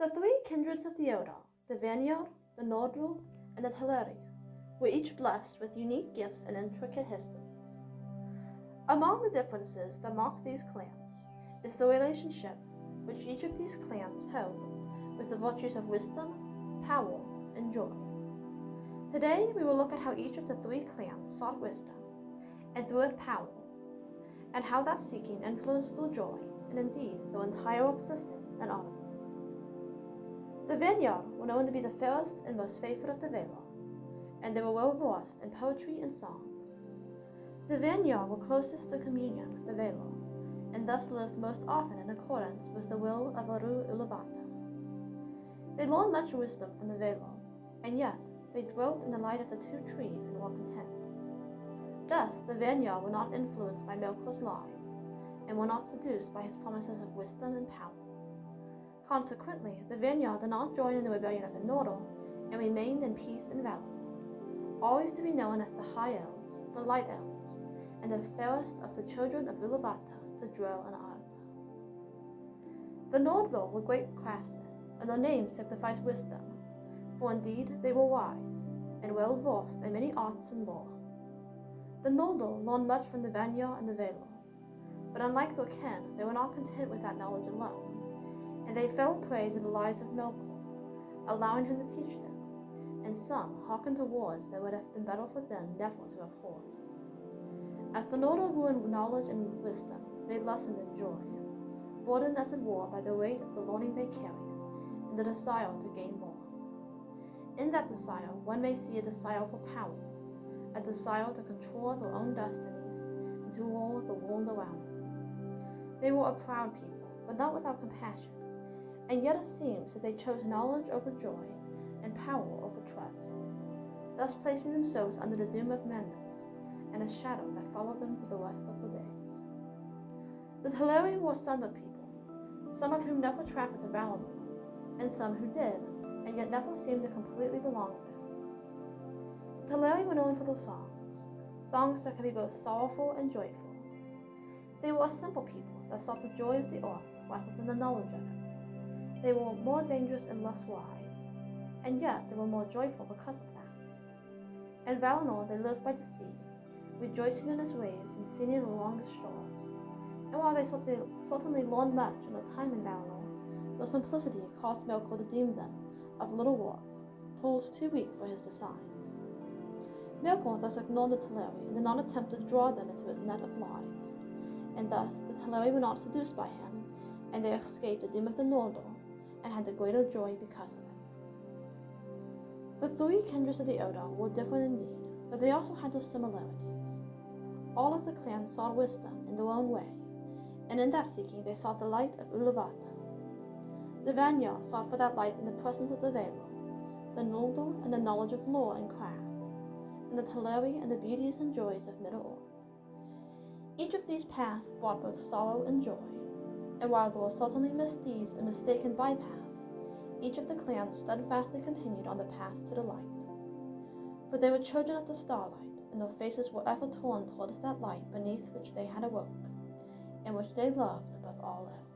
The three kindreds of the Eldar, the Vanyar, the Noldor, and the Teleri, were each blessed with unique gifts and intricate histories. Among the differences that mark these clans is the relationship which each of these clans held with the virtues of wisdom, power, and joy. Today we will look at how each of the three clans sought wisdom, and through it power, and how that seeking influenced their joy, and indeed their entire existence in Arda. The Vanyar were known to be the fairest and most favored of the Valar, and they were well versed in poetry and song. The Vanyar were closest in communion with the Valar, and thus lived most often in accordance with the will of Aru Ulavata. They learned much wisdom from the Valar, and yet they dwelt in the light of the two trees and were content. Thus the Vanyar were not influenced by Melkor's lies, and were not seduced by his promises of wisdom and power. Consequently, the Vanyar did not join in the rebellion of the Noldor, and remained in peace and valor, always to be known as the High Elves, the Light Elves, and the fairest of the children of Ulavata to dwell in Arda. The Noldor were great craftsmen, and their name signifies wisdom, for indeed they were wise, and well versed in many arts and lore. The Noldor learned much from the Vanyar and the Valar, but unlike their kin, they were not content with that knowledge alone, and they fell prey to the lies of Melkor, allowing him to teach them, and some hearkened to words that would have been better for them never to have heard. As the Noldor grew in knowledge and wisdom, they lessened in joy, burdened as it were by the weight of the learning they carried, and the desire to gain more. In that desire, one may see a desire for power, a desire to control their own destinies and to rule the world around them. They were a proud people, but not without compassion, and yet it seems that they chose knowledge over joy and power over trust, thus placing themselves under the doom of madness and a shadow that followed them for the rest of their days. The Teleri were sundered people, some of whom never traveled to Valinor, and some who did, and yet never seemed to completely belong there. The Teleri were known for their songs that could be both sorrowful and joyful. They were a simple people that sought the joy of the earth rather than the knowledge of it. They were more dangerous and less wise, and yet they were more joyful because of that. In Valinor they lived by the sea, rejoicing in its waves and singing along its shores, and while they certainly learned much in their time in Valinor, their simplicity caused Melkor to deem them of little worth, tools too weak for his designs. Melkor thus ignored the Teleri and did not attempt to draw them into his net of lies, and thus the Teleri were not seduced by him, and they escaped the doom of the Noldor, and had the greater joy because of it. The three kindreds of the Eldar were different indeed, but they also had their similarities. All of the clans sought wisdom in their own way, and in that seeking they sought the light of Ulavata. The Vanyar sought for that light in the presence of the Valar, the Noldor in the knowledge of lore and craft, and the Teleri in the beauties and joys of Middle-earth. Each of these paths brought both sorrow and joy, and while there were certainly misdeeds and mistaken bypaths, each of the clans steadfastly continued on the path to the light. For they were children of the starlight, and their faces were ever torn towards that light beneath which they had awoke, and which they loved above all else.